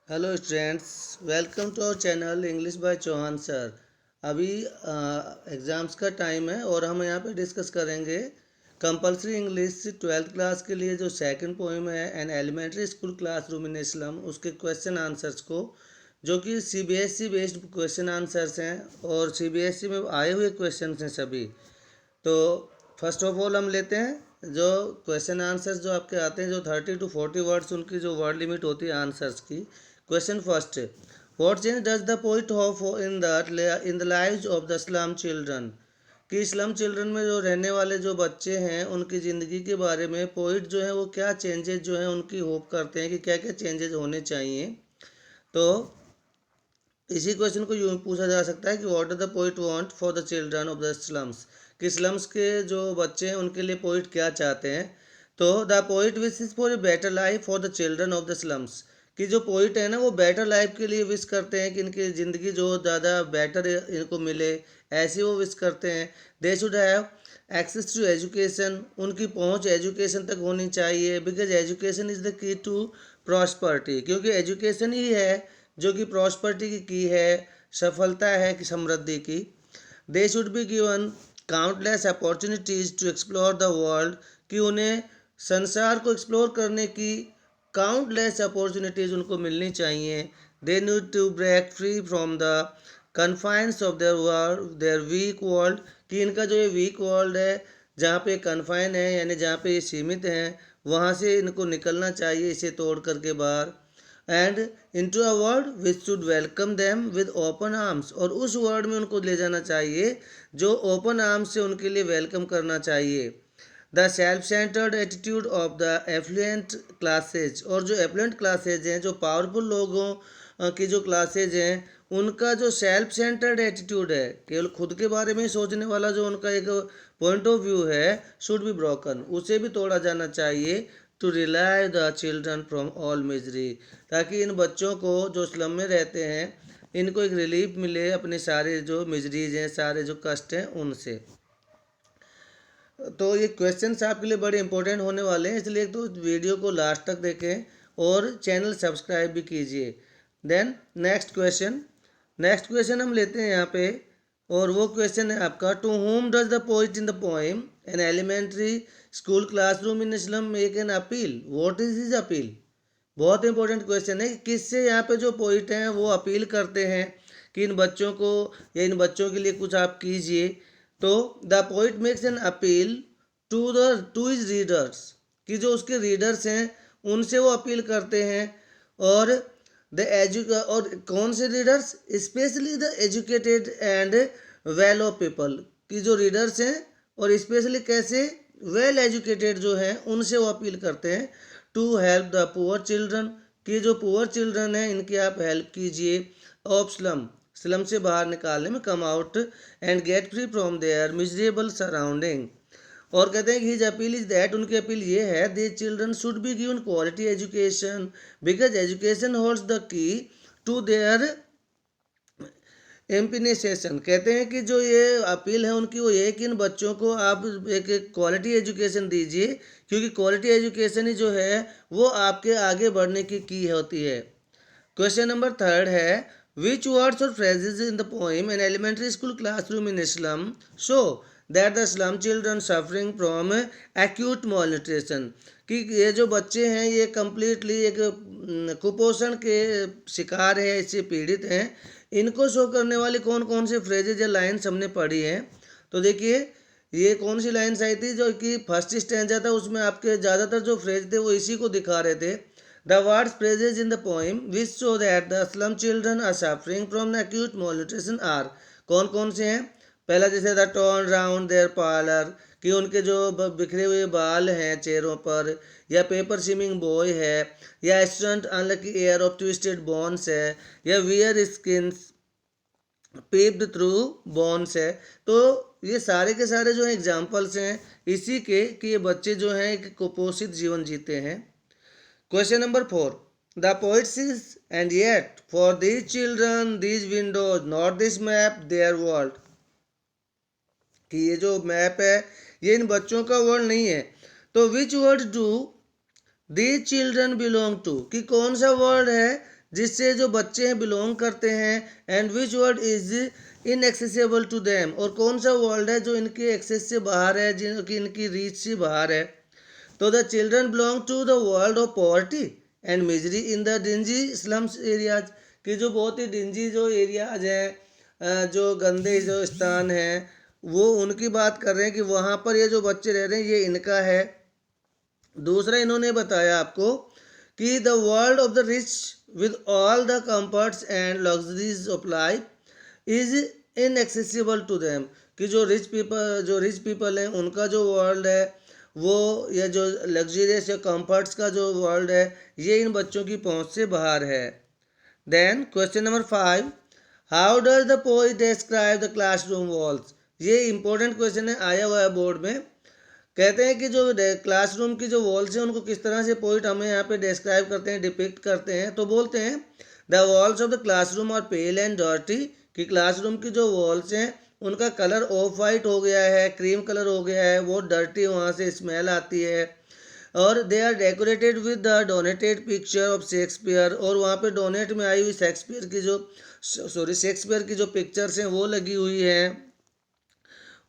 Hello students, welcome to our channel English by Chauhan sir. अभी exams का time है और हम यहाँ पे डिस्कस करेंगे कंपलसरी इंग्लिश 12th क्लास के लिए जो सेकंड पोएम है an elementary school classroom in a slum, उसके क्वेश्चन आंसर्स को, जो कि सीबीएसई बेस्ड क्वेश्चन आंसर्स हैं और सीबीएसई में आए हुए क्वेश्चन हैं सभी। तो फर्स्ट ऑफ ऑल हम लेते हैं जो क्वेश्चन आंसर्स जो आपके आते हैं, जो 30 to 40 वर्ड्स उनकी जो वर्ड लिमिट होती है आंसर्स की। Question first, what change does the poet hope in the lives of the slum children, कि स्लम चिल्ड्रन में जो रहने वाले जो बच्चे हैं उनकी ज़िंदगी के बारे में पोइट जो है वो क्या चेंजेस जो है उनकी होप करते हैं कि क्या क्या चेंजेस होने चाहिए। तो इसी क्वेश्चन को यूँ पूछा जा सकता है कि what does the poet want for the children of the slums, कि स्लम्स के जो बच्चे हैं उनके लिए पोइट क्या चाहते हैं। तो the poet wishes for a better life for the children of the slums, कि जो पोइट है ना वो बेटर लाइफ के लिए विश करते हैं कि इनकी ज़िंदगी जो ज़्यादा बेटर इनको मिले, ऐसी वो विश करते हैं। They should have access to education, उनकी पहुंच एजुकेशन तक होनी चाहिए, because education is the key to prosperity, क्योंकि एजुकेशन ही है जो कि प्रॉस्पर्टी की है, सफलता है कि समृद्धि की। They should be given countless opportunities to explore the world, कि उन्हें संसार को एक्सप्लोर करने की काउंटलेस अपॉर्चुनिटीज़ उनको मिलनी चाहिए। They need to break free from the confines of their world, their weak world, कि इनका जो ये वीक वर्ल्ड है जहाँ पे कन्फाइन है यानी जहाँ पे ये सीमित हैं, वहाँ से इनको निकलना चाहिए, इसे तोड़ करके बाहर। And into a world which should welcome them with open arms, और उस वर्ल्ड में उनको ले जाना चाहिए जो ओपन आर्म्स से उनके लिए वेलकम करना चाहिए। The self centred attitude of the affluent classes, और जो एफ्लुएंट क्लासेज हैं, जो पावरफुल लोगों की जो क्लासेज हैं, उनका जो सेल्फ सेंटर्ड एटीट्यूड है, केवल खुद के बारे में सोचने वाला जो उनका एक पॉइंट ऑफ व्यू है, शुड बी ब्रोकन, उसे भी तोड़ा जाना चाहिए। To relieve the children from all misery, ताकि इन बच्चों को जो स्लम में रहते हैं इनको एक रिलीफ मिले अपने सारे जो मिजरीज हैं, सारे जो कष्ट हैं उनसे। तो ये क्वेश्चंस आपके लिए बड़े इंपॉर्टेंट होने वाले हैं, इसलिए तो वीडियो को लास्ट तक देखें और चैनल सब्सक्राइब भी कीजिए। देन नेक्स्ट क्वेश्चन हम लेते हैं यहाँ पे, और वो क्वेश्चन है आपका, to whom does the poet in the poem an elementary school classroom in a slum make an appeal, what is his appeal. बहुत इंपॉर्टेंट क्वेश्चन है कि किससे यहाँ पे जो पोइट हैं वो अपील करते हैं कि इन बच्चों को या इन बच्चों के लिए कुछ आप कीजिए। तो the poet makes an appeal to his readers, कि जो उसके रीडर्स हैं उनसे वो अपील करते हैं। और और कौन से readers, specially the educated and well of people, कि जो रीडर्स हैं और स्पेशली कैसे वेल एजुकेटेड जो हैं उनसे वो अपील करते हैं। To help the poor children, कि जो पुअर चिल्ड्रन हैं इनकी आप हेल्प कीजिए। ऑफ स्लम से बाहर निकालने में, come out and get free from their miserable surrounding. और कहते हैं कि हिज अपील इज दैट, उनकी अपील ये है, they children should be given quality education, because education holds the key to their emancipation. कहते हैं कि जो ये अपील है उनकी वो ये है कि इन बच्चों को आप एक क्वालिटी एजुकेशन दीजिए, क्योंकि क्वालिटी एजुकेशन ही जो है वो आपके आगे बढ़ने की होती है। क्वेश्चन नंबर थर्ड है, विच वर्ड्स और phrases in the poem an elementary school classroom in a slum show that the slum children suffering from acute malnutrition, कि ये जो बच्चे हैं ये कम्प्लीटली एक कुपोषण के शिकार है, इससे पीड़ित हैं। इनको शो करने वाली कौन कौन से फ्रेजेज या लाइन्स हमने पढ़ी हैं। तो देखिए ये कौन सी लाइन्स आई थी, जो कि फर्स्ट स्टैंजा था उसमें आपके ज़्यादातर जो फ्रेज थे वो इसी को दिखा रहे थे। The words phrases in the poem which show that the slum children are suffering from the acute malnutrition are, कौन कौन से हैं। पहला जैसे the torn round their pallor, कि उनके जो बिखरे हुए बाल हैं चेहरों पर, या पेपर स्विमिंग बॉय है, या stunt unlucky air of twisted bones है, या वियर स्किन्स पेप्ड थ्रू बोन्स है। तो ये सारे के सारे जो एग्जाम्पल्स हैं इसी के कि ये बच्चे जो हैं एक कुपोषित जीवन जीते हैं। Question number 4. The poet says, and yet for these children, these windows, not this map, their world. कि ये जो मैप है ये इन बच्चों का वर्ल्ड नहीं है। तो which world do these children belong to, कि कौन सा वर्ल्ड है जिससे जो बच्चे हैं बिलोंग करते हैं, and which world is inaccessible to them, और कौन सा वर्ल्ड है जो इनके एक्सेस से बाहर है, जिनकी इनकी रीच से बाहर है। तो the children belong to the world of poverty and misery in the dingy slums areas, कि जो बहुत ही डिंजी जो एरियाज हैं, जो गंदे जो स्थान हैं, वो उनकी बात कर रहे हैं कि वहाँ पर ये जो बच्चे रह रहे हैं ये इनका है। दूसरा इन्होंने बताया आपको कि the world of the rich with all the comforts and luxuries of life is inaccessible to them, कि जो रिच पीपल हैं उनका जो वर्ल्ड है वो, या जो लग्जरियस या कंफर्ट्स का जो वर्ल्ड है, ये इन बच्चों की पहुंच से बाहर है। Then question number 5, how does the poet describe the classroom walls. ये इंपॉर्टेंट क्वेश्चन है, आया हुआ है बोर्ड में। कहते हैं कि जो क्लासरूम की जो वॉल्स हैं उनको किस तरह से पोइट हमें यहाँ पे डिस्क्राइब करते हैं, डिपिक्ट करते हैं। तो बोलते हैं the walls of the classroom are pale and dirty, कि क्लासरूम की जो वॉल्स हैं उनका कलर ऑफ वाइट हो गया है, क्रीम कलर हो गया है, वो डर्टी, वहाँ से स्मेल आती है। और they are decorated with the donated picture of Shakespeare, और वहाँ पे डोनेट में आई हुई शेक्सपियर की जो पिक्चर्स हैं वो लगी हुई हैं।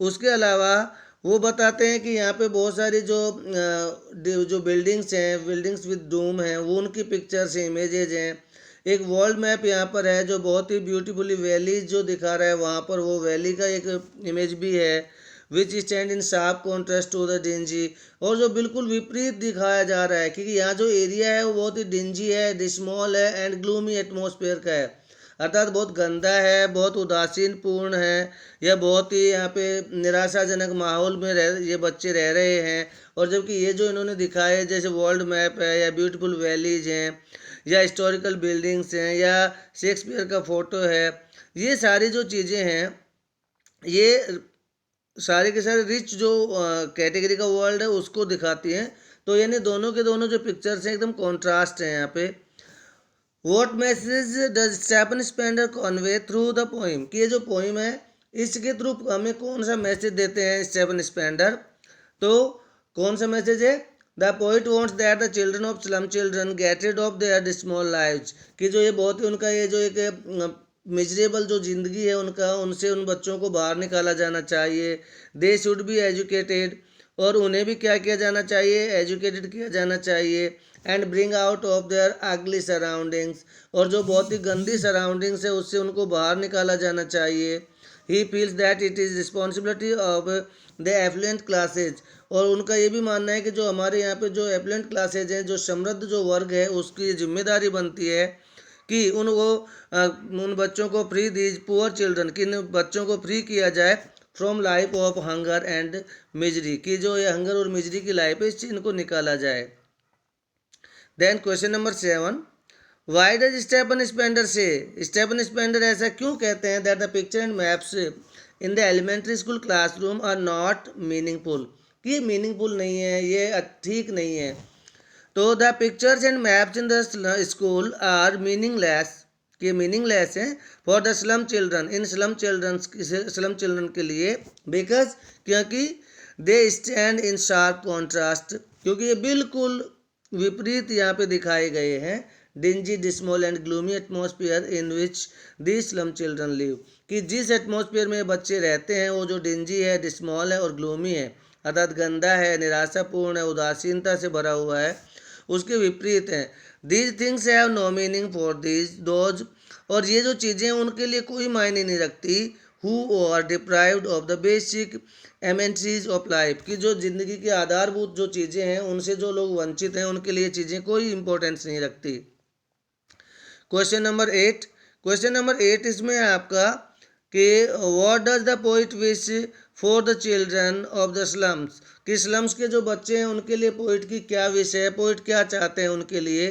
उसके अलावा वो बताते हैं कि यहाँ पे बहुत सारी जो बिल्डिंग्स हैं, बिल्डिंग्स विद डूम हैं, वो उनकी पिक्चर्स हैं, इमेजेज हैं। एक वर्ल्ड मैप यहाँ पर है जो बहुत ही ब्यूटीफुली वैली जो दिखा रहा है, वहाँ पर वो वैली का एक इमेज भी है, which stand in sharp contrast to the dingy, और जो बिल्कुल विपरीत दिखाया जा रहा है, क्योंकि यहाँ जो एरिया है वो बहुत ही डिंजी है, डिस्मॉल है एंड ग्लूमी एटमॉस्फेयर का है, अर्थात बहुत गंदा है, बहुत उदासीन पूर्ण है, या बहुत ही यहाँ पे निराशाजनक माहौल में ये बच्चे रह रहे हैं। और जबकि ये जो इन्होंने दिखाए, जैसे वर्ल्ड मैप है, या ब्यूटीफुल वैलीज हैं, या हिस्टोरिकल बिल्डिंग्स हैं, या शेक्सपियर का फ़ोटो है, ये सारी जो चीज़ें हैं ये सारे के सारे रिच जो कैटेगरी का वर्ल्ड है उसको दिखाती हैं। तो यानी दोनों के दोनों जो पिक्चर्स हैं एकदम कॉन्ट्रास्ट हैं यहाँ पे। What message does Stephen Spender convey through the poem, कि ये जो पोइम है इसके थ्रू हमें कौन सा मैसेज देते हैं स्टेफन स्पेंडर। तो कौन सा मैसेज है, the poet wants that the children of slum children get rid of their small lives, कि जो ये बहुत ही उनका ये जो एक मिजरेबल जो ज़िंदगी है उनका, उनसे उन बच्चों को बाहर निकाला जाना चाहिए। दे शुड बी एजुकेटेड, और उन्हें भी क्या किया जाना चाहिए, एजुकेटेड किया जाना चाहिए। And bring out of their अगली सराउंडिंग्स, और जो बहुत ही गंदी सराउंडिंग्स है उससे उनको बाहर निकाला जाना चाहिए। He feels that it is responsibility of the affluent classes, और उनका ये भी मानना है कि जो हमारे यहाँ पे जो एफ्लुएंट क्लासेज हैं, जो समृद्ध जो वर्ग है, उसकी जिम्मेदारी बनती है कि उन बच्चों को फ्री दीज पुअर चिल्ड्रन, कि इन बच्चों को फ्री किया जाए from life of hunger and misery, कि जो ये हंगर और मिजरी की लाइफ है इससे इनको निकाला जाए। Then question number 7, why does Stephen Spender say, Stephen Spender ऐसा क्यों कहते हैं that the picture and maps in the elementary school classroom are not meaningful, कि ये मीनिंगफुल नहीं है, ये ठीक नहीं है। तो the pictures and maps in the school are meaningless, कि मीनिंगलेस हैं फॉर द स्लम चिल्ड्रन, इन स्लम चिल्ड्रन के लिए, बिकॉज क्योंकि they stand in sharp contrast, क्योंकि ये बिल्कुल विपरीत यहाँ पे दिखाए गए हैं। Dingy dismal and gloomy atmosphere in which the slum children live, कि जिस एटमॉस्फेयर में बच्चे रहते हैं वो जो डिंजी है, डिस्मॉल है और ग्लूमी है, अर्थात गंदा है, निराशापूर्ण है, उदासीनता से भरा हुआ है, उसके विपरीत हैं। These things have no meaning for those, और ये जो चीज़ें उनके लिए कोई मायने नहीं रखती, who are deprived of the basic amenities of life, की जो ज़िंदगी के आधारभूत जो चीज़ें हैं उनसे जो लोग वंचित हैं उनके लिए चीज़ें कोई इंपॉर्टेंस नहीं रखती। क्वेश्चन नंबर 8 इसमें है आपका कि what does the poet wish for the children of the slums, कि स्लम्स के जो बच्चे हैं उनके लिए पोइट की क्या विश है, पोइट क्या चाहते हैं उनके लिए।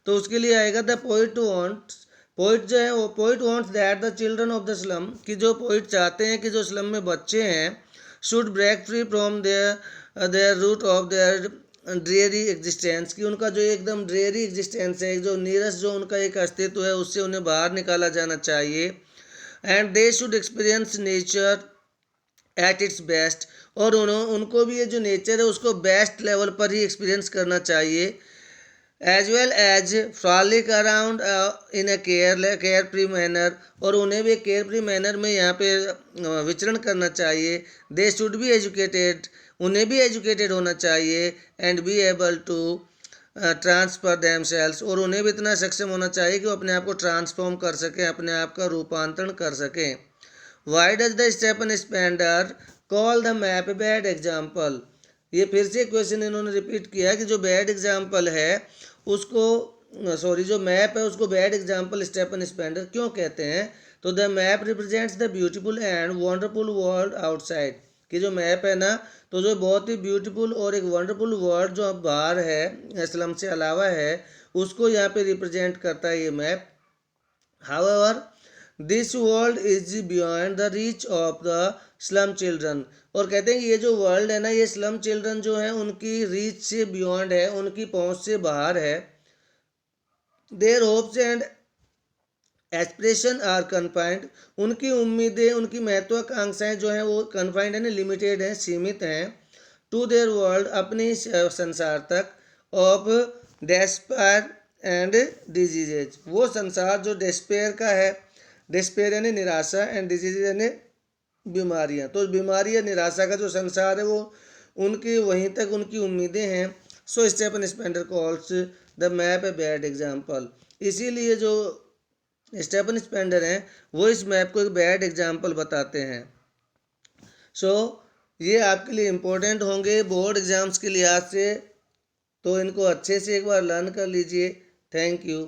तो उसके लिए आएगा द पोइट जो है वो poet wants that the children of the slum, कि जो पोइट चाहते हैं कि जो स्लम में बच्चे हैं should break free from their root of their dreary existence, कि उनका जो एकदम ड्रेरी एग्जिस्टेंस है, जो नीरस जो उनका एक अस्तित्व है, उससे उन्हें बाहर निकाला जाना चाहिए। And they should experience nature at its best, और उनको भी ये जो नेचर है उसको बेस्ट लेवल पर ही एक्सपीरियंस करना चाहिए। As well as frolic around in a care free manner, और उन्हें भी केयर फ्री मैनर में यहाँ पे विचरण करना चाहिए। दे शुड बी एजुकेटेड, उन्हें भी एजुकेटेड होना चाहिए। And be able to transfer themselves, और उन्हें भी इतना सक्षम होना चाहिए कि वो अपने आप को ट्रांसफॉर्म कर सकें, अपने आप का रूपांतरण कर सकें। Why does the Stephen Spender call the map bad example, ये फिर से क्वेश्चन इन्होंने रिपीट किया कि जो बैड एग्जाम्पल है उसको, सॉरी, जो मैप है उसको बैड एग्जाम्पल स्टेफन स्पेंडर क्यों कहते हैं। तो the map represents the beautiful and wonderful world outside, कि जो मैप है ना, तो जो बहुत ही ब्यूटीफुल और एक वंडरफुल वर्ल्ड जो अब बाहर है, स्लम से अलावा है, उसको यहाँ पे रिप्रेजेंट करता है ये map. However this world is beyond the reach of the slum children, और कहते हैं कि ये जो वर्ल्ड है ना, ये स्लम चिल्ड्रन जो है उनकी रीच से बियॉन्ड है, उनकी पहुंच से बाहर है। Their hopes and aspiration are confined, उनकी उम्मीदें, उनकी महत्वाकांक्षाएं जो हैं वो कन्फाइंड है, लिमिटेड हैं, सीमित हैं। टू देयर वर्ल्ड, अपने संसार तक। ऑफ डेस्पायर एंड डिजीजेज, वो संसार जो डेस्पेयर का है, डिस्पेयर यानी निराशा, एंड डिजीज यानी बीमारियां, तो बीमारी या निराशा का जो संसार है वो उनकी वहीं तक उनकी उम्मीदें हैं। So Stephen Spender calls the map a bad example, इसीलिए जो स्टेफन स्पेंडर हैं वो इस मैप को एक बैड एग्जाम्पल बताते हैं। सो ये आपके लिए इम्पोर्टेंट होंगे बोर्ड एग्जाम्स के लिहाज से, तो इनको अच्छे से एक बार लर्न कर लीजिए। Thank you.